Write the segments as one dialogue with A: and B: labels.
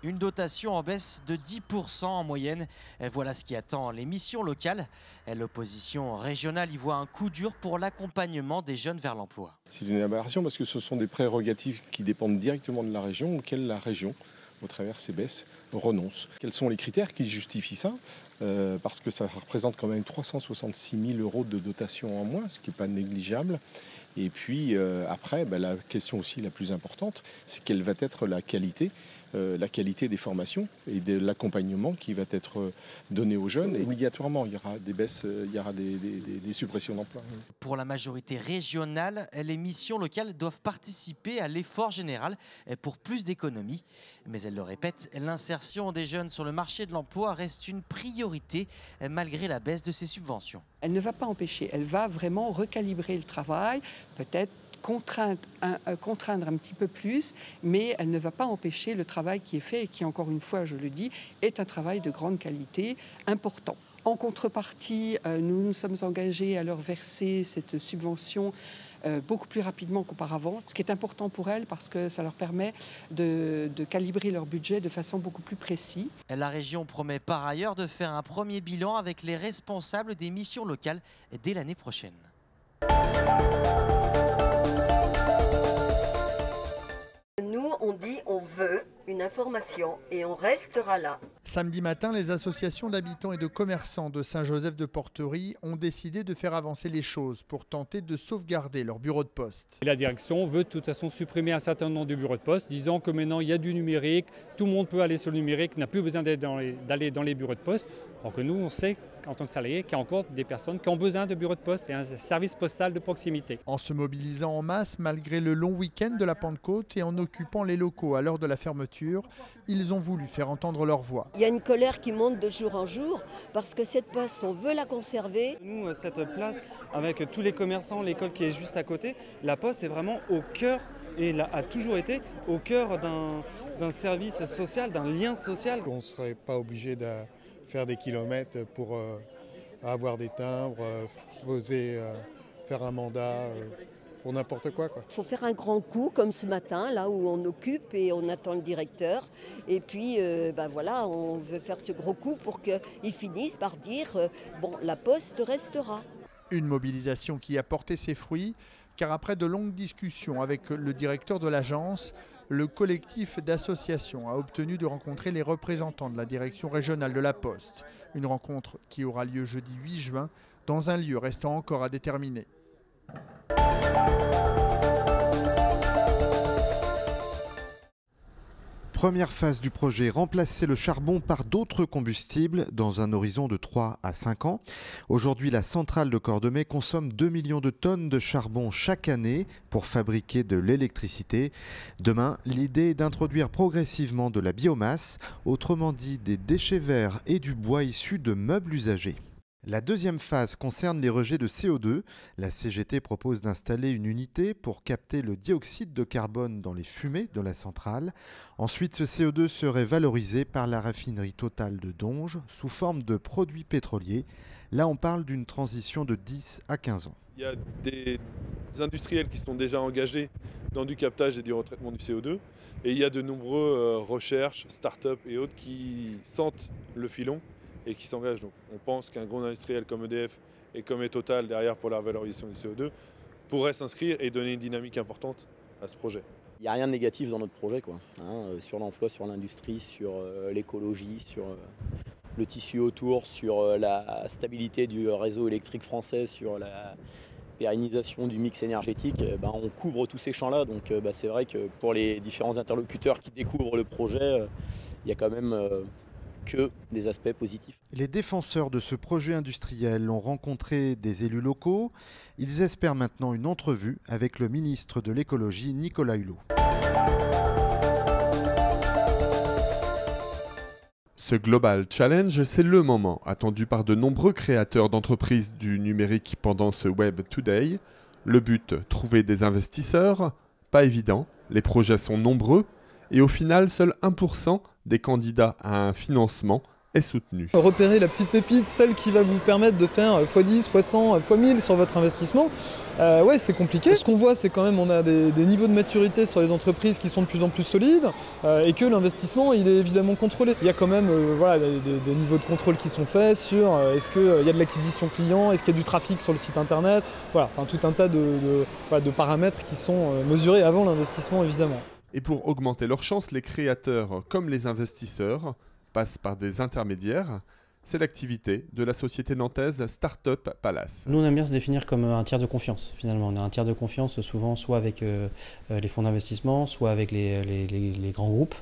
A: Une dotation en baisse de 10% en moyenne. Et voilà ce qui attend les missions locales. Et l'opposition régionale y voit un coup dur pour l'accompagnement des jeunes vers l'emploi.
B: C'est une aberration parce que ce sont des prérogatives qui dépendent directement de la région, auxquelles la région, au travers de ces baisses, renonce. Quels sont les critères qui justifient ça? Parce que ça représente quand même 366 000 € de dotation en moins, ce qui n'est pas négligeable. Et puis après, la question aussi la plus importante, c'est quelle va être la qualité des formations et de l'accompagnement qui va être donné aux jeunes. Et obligatoirement, il y aura des baisses, il y aura des suppressions d'emplois.
A: Pour la majorité régionale, les missions locales doivent participer à l'effort général pour plus d'économies. Mais elle le répète, l'insertion des jeunes sur le marché de l'emploi reste une priorité malgré la baisse de ces subventions.
C: Elle ne va pas empêcher, elle va vraiment recalibrer le travail, peut-être contraindre un petit peu plus, mais elle ne va pas empêcher le travail qui est fait et qui, encore une fois, je le dis, est un travail de grande qualité, important. En contrepartie, nous nous sommes engagés à leur verser cette subvention beaucoup plus rapidement qu'auparavant, ce qui est important pour elles parce que ça leur permet de calibrer leur budget de façon beaucoup plus précise.
A: La région promet par ailleurs de faire un premier bilan avec les responsables des missions locales dès l'année prochaine.
D: Nous, on dit on veut une information et on restera là.
E: Samedi matin, les associations d'habitants et de commerçants de Saint-Joseph-de-Porterie ont décidé de faire avancer les choses pour tenter de sauvegarder leur bureau de poste.
F: La direction veut de toute façon supprimer un certain nombre de bureaux de poste, disant que maintenant il y a du numérique, tout le monde peut aller sur le numérique, n'a plus besoin d'aller dans les bureaux de poste. Alors que nous, on sait en tant que salariés qu'il y a encore des personnes qui ont besoin de bureaux de poste et un service postal de proximité.
E: En se mobilisant en masse malgré le long week-end de la Pentecôte et en occupant les locaux à l'heure de la fermeture, ils ont voulu faire entendre leur voix.
D: Il y a une colère qui monte de jour en jour parce que cette poste, on veut la conserver.
G: Nous, cette place, avec tous les commerçants, l'école qui est juste à côté, la poste est vraiment au cœur et a toujours été au cœur d'un service social, d'un lien social.
H: On ne serait pas obligé de faire des kilomètres pour avoir des timbres, faire un mandat pour n'importe quoi.
D: Il faut faire un grand coup comme ce matin, là où on occupe et on attend le directeur. Et puis voilà, on veut faire ce gros coup pour qu'ils finissent par dire bon, la poste restera.
E: Une mobilisation qui a porté ses fruits, car après de longues discussions avec le directeur de l'agence, le collectif d'associations a obtenu de rencontrer les représentants de la direction régionale de la Poste. Une rencontre qui aura lieu jeudi 8 juin dans un lieu restant encore à déterminer.
I: Première phase du projet, remplacer le charbon par d'autres combustibles dans un horizon de 3 à 5 ans. Aujourd'hui, la centrale de Cordemais consomme 2 millions de tonnes de charbon chaque année pour fabriquer de l'électricité. Demain, l'idée est d'introduire progressivement de la biomasse, autrement dit des déchets verts et du bois issus de meubles usagés. La deuxième phase concerne les rejets de CO2. La CGT propose d'installer une unité pour capter le dioxyde de carbone dans les fumées de la centrale. Ensuite, ce CO2 serait valorisé par la raffinerie Total de Donges sous forme de produits pétroliers. Là, on parle d'une transition de 10 à 15 ans.
J: Il y a des industriels qui sont déjà engagés dans du captage et du retraitement du CO2. Et il y a de nombreuses recherches, start-up et autres qui sentent le filon et qui s'engagent. Donc on pense qu'un gros industriel comme EDF et comme Total derrière pour la valorisation du CO2 pourrait s'inscrire et donner une dynamique importante à ce projet.
K: Il n'y a rien de négatif dans notre projet, sur l'emploi, sur l'industrie, sur l'écologie, sur le tissu autour, sur la stabilité du réseau électrique français, sur la pérennisation du mix énergétique. On couvre tous ces champs-là, donc c'est vrai que pour les différents interlocuteurs qui découvrent le projet, il y a quand même que des aspects positifs.
I: Les défenseurs de ce projet industriel ont rencontré des élus locaux. Ils espèrent maintenant une entrevue avec le ministre de l'écologie, Nicolas Hulot.
L: Ce Global Challenge, c'est le moment attendu par de nombreux créateurs d'entreprises du numérique pendant ce Web Today. Le but, trouver des investisseurs. Pas évident, les projets sont nombreux et au final, seul 1% des candidats à un financement est soutenu.
M: Repérer la petite pépite, celle qui va vous permettre de faire x10, x100, x1000 sur votre investissement, ouais, c'est compliqué. Ce qu'on voit, c'est quand même on a des niveaux de maturité sur les entreprises qui sont de plus en plus solides et que l'investissement, il est évidemment contrôlé. Il y a quand même voilà, des niveaux de contrôle qui sont faits sur est-ce qu'il y a de l'acquisition client, est-ce qu'il y a du trafic sur le site internet, voilà, enfin, tout un tas de paramètres qui sont mesurés avant l'investissement, évidemment.
L: Et pour augmenter leurs chances, les créateurs comme les investisseurs passent par des intermédiaires. C'est l'activité de la société nantaise Startup Palace.
N: Nous, on aime bien se définir comme un tiers de confiance, finalement. On a un tiers de confiance souvent soit avec les fonds d'investissement, soit avec les grands groupes,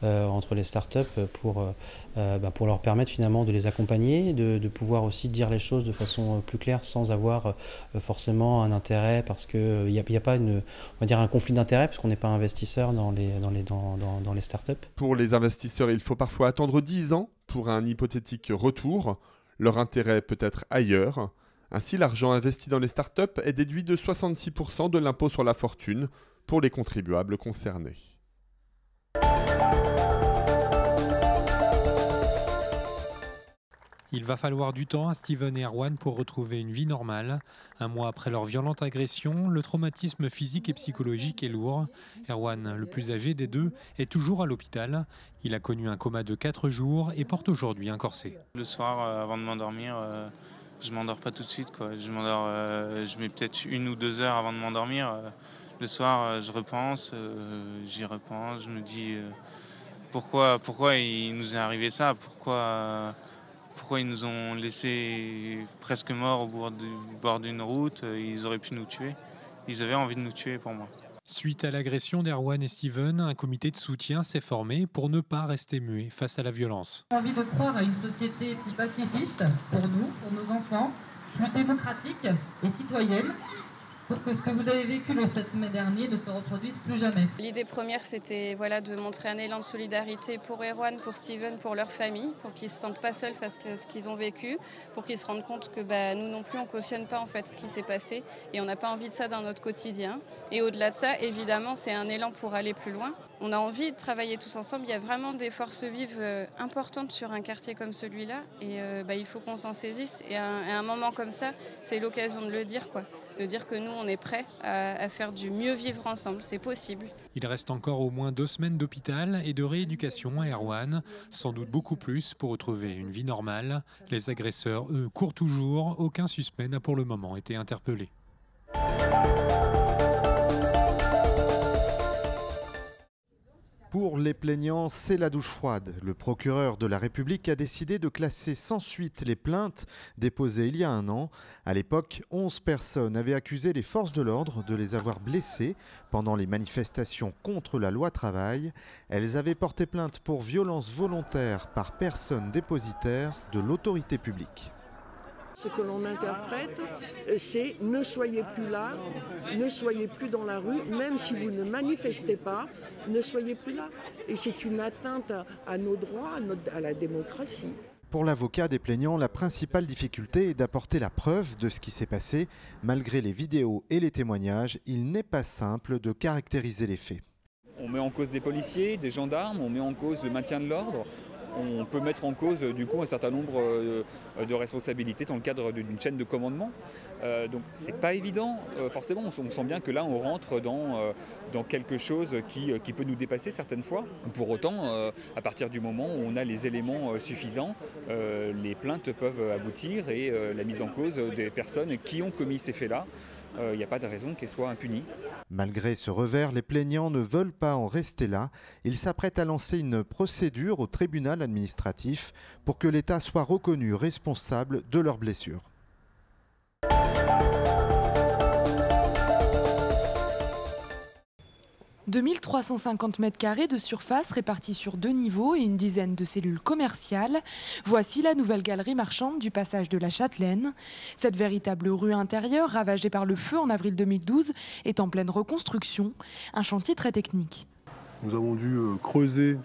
N: entre les startups pour leur permettre finalement de les accompagner, de pouvoir aussi dire les choses de façon plus claire sans avoir forcément un intérêt, parce qu'il n'y a pas on va dire un conflit d'intérêt, parce qu'on n'est pas investisseur dans les startups.
L: Pour les investisseurs, il faut parfois attendre 10 ans pour un hypothétique retour. Leur intérêt peut être ailleurs. Ainsi, l'argent investi dans les startups est déduit de 66% de l'impôt sur la fortune pour les contribuables concernés.
O: Il va falloir du temps à Steven et Erwan pour retrouver une vie normale. Un mois après leur violente agression, le traumatisme physique et psychologique est lourd. Erwan, le plus âgé des deux, est toujours à l'hôpital. Il a connu un coma de 4 jours et porte aujourd'hui un corset.
P: Le soir, avant de m'endormir, je ne m'endors pas tout de suite, quoi. Je mets peut-être 1 ou 2 heures avant de m'endormir. Le soir, je repense, j'y repense, je me dis pourquoi il nous est arrivé ça, pourquoi ils nous ont laissés presque morts au bord d'une route. Ils auraient pu nous tuer. Ils avaient envie de nous tuer pour moi.
O: Suite à l'agression d'Erwan et Steven, un comité de soutien s'est formé pour ne pas rester muet face à la violence.
Q: J'ai envie de croire à une société plus pacifiste pour nous, pour nos enfants, plus démocratique et citoyenne, pour que ce que vous avez vécu le 7 mai dernier ne se reproduise plus jamais.
R: L'idée première, c'était de montrer un élan de solidarité pour Erwan, pour Steven, pour leur famille, pour qu'ils ne se sentent pas seuls face à ce qu'ils ont vécu, pour qu'ils se rendent compte que nous non plus, on ne cautionne pas en fait ce qui s'est passé et on n'a pas envie de ça dans notre quotidien. Et au-delà de ça, évidemment, c'est un élan pour aller plus loin. On a envie de travailler tous ensemble. Il y a vraiment des forces vives importantes sur un quartier comme celui-là et il faut qu'on s'en saisisse. Et à un moment comme ça, c'est l'occasion de le dire, quoi. De dire que nous, on est prêts à faire du mieux vivre ensemble. C'est possible.
O: Il reste encore au moins 2 semaines d'hôpital et de rééducation à Erwan. Sans doute beaucoup plus pour retrouver une vie normale. Les agresseurs, eux, courent toujours. Aucun suspect n'a pour le moment été interpellé.
I: Pour les plaignants, c'est la douche froide. Le procureur de la République a décidé de classer sans suite les plaintes déposées il y a 1 an. À l'époque, 11 personnes avaient accusé les forces de l'ordre de les avoir blessées pendant les manifestations contre la loi travail. Elles avaient porté plainte pour violence volontaire par personne dépositaire de l'autorité publique.
S: Ce que l'on interprète, c'est ne soyez plus là, ne soyez plus dans la rue, même si vous ne manifestez pas, ne soyez plus là. Et c'est une atteinte à nos droits, à la démocratie.
I: Pour l'avocat des plaignants, la principale difficulté est d'apporter la preuve de ce qui s'est passé. Malgré les vidéos et les témoignages, il n'est pas simple de caractériser les faits.
T: On met en cause des policiers, des gendarmes, on met en cause le maintien de l'ordre. On peut mettre en cause du coup un certain nombre de responsabilités dans le cadre d'une chaîne de commandement. Donc c'est pas évident. Forcément, on sent bien que là on rentre dans quelque chose qui peut nous dépasser certaines fois. Pour autant, à partir du moment où on a les éléments suffisants, les plaintes peuvent aboutir et la mise en cause des personnes qui ont commis ces faits-là. Il n'y a pas de raison qu'elle soit impunie.
I: Malgré ce revers, les plaignants ne veulent pas en rester là. Ils s'apprêtent à lancer une procédure au tribunal administratif pour que l'État soit reconnu responsable de leurs blessures.
U: 2350 m² de surface répartis sur 2 niveaux et une dizaine de cellules commerciales. Voici la nouvelle galerie marchande du passage de la Châtelaine. Cette véritable rue intérieure, ravagée par le feu en avril 2012, est en pleine reconstruction. Un chantier très technique.
V: Nous avons dû creuser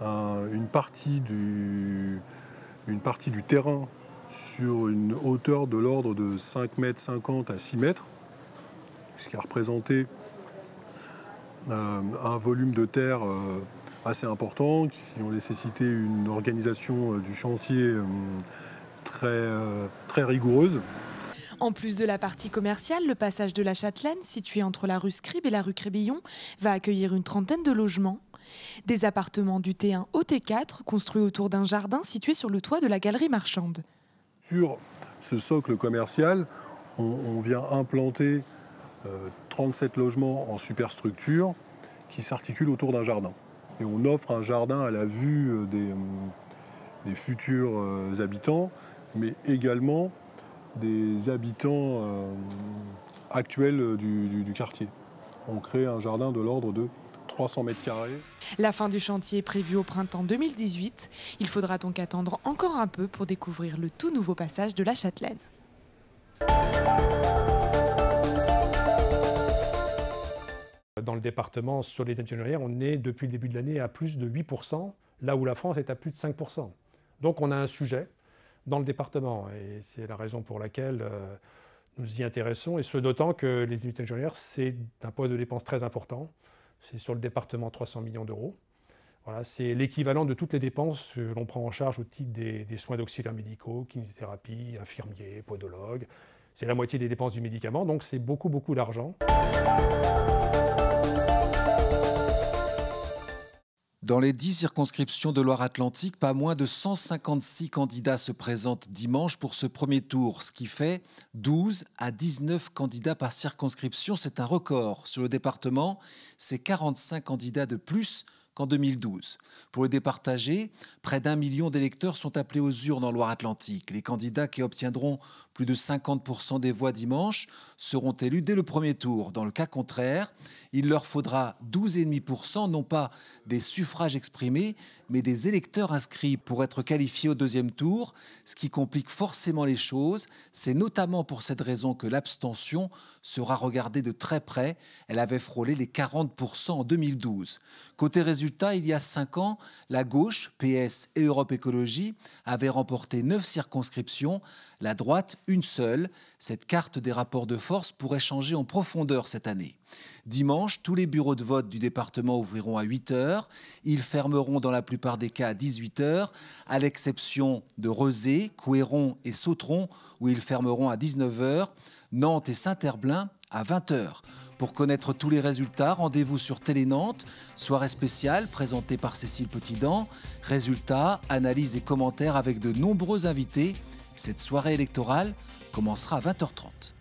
V: une partie du terrain sur une hauteur de l'ordre de 5,50 m à 6 mètres, ce qui a représenté un volume de terre assez importants, qui ont nécessité une organisation du chantier très rigoureuse.
U: En plus de la partie commerciale, le passage de la Châtelaine, situé entre la rue Scribe et la rue Crébillon, va accueillir une trentaine de logements. Des appartements du T1 au T4, construits autour d'un jardin situé sur le toit de la galerie marchande.
V: Sur ce socle commercial, on vient implanter 37 logements en superstructure qui s'articulent autour d'un jardin. Et on offre un jardin à la vue des futurs habitants, mais également des habitants actuels du quartier. On crée un jardin de l'ordre de 300 mètres carrés.
U: La fin du chantier est prévue au printemps 2018. Il faudra donc attendre encore un peu pour découvrir le tout nouveau passage de la Châtelaine.
B: Dans le département, sur les ingénieries, on est depuis le début de l'année à plus de 8%, là où la France est à plus de 5%. Donc on a un sujet dans le département et c'est la raison pour laquelle nous y intéressons, et ce d'autant que les unités ingénieurs, c'est un poste de dépense très important. C'est sur le département 300 millions d'euros. Voilà, c'est l'équivalent de toutes les dépenses que l'on prend en charge au titre des soins d'auxiliaires médicaux, kinésithérapie, infirmiers, podologues. C'est la moitié des dépenses du médicament, donc c'est beaucoup d'argent.
C: Dans les 10 circonscriptions de Loire-Atlantique, pas moins de 156 candidats se présentent dimanche pour ce premier tour, ce qui fait 12 à 19 candidats par circonscription. C'est un record. Sur le département, c'est 45 candidats de plus qu'en 2012. Pour le départager, près d'1 million d'électeurs sont appelés aux urnes en Loire-Atlantique. Les candidats qui obtiendront plus de 50% des voix dimanche seront élus dès le premier tour. Dans le cas contraire, il leur faudra 12,5%, non pas des suffrages exprimés, mais des électeurs inscrits pour être qualifiés au deuxième tour, ce qui complique forcément les choses. C'est notamment pour cette raison que l'abstention sera regardée de très près. Elle avait frôlé les 40% en 2012. Côté résultat, il y a 5 ans, la gauche, PS et Europe Écologie, avaient remporté 9 circonscriptions, la droite une seule. Cette carte des rapports de force pourrait changer en profondeur cette année. Dimanche, tous les bureaux de vote du département ouvriront à 8 h. Ils fermeront dans la plupart des cas à 18 h, à l'exception de Rezé, Couëron et Sautron, où ils fermeront à 19 h. Nantes et Saint-Herblain à 20 h. Pour connaître tous les résultats, rendez-vous sur Télé Nantes, soirée spéciale présentée par Cécile Petitdent. Résultats, analyses et commentaires avec de nombreux invités. Cette soirée électorale commencera à 20 h 30.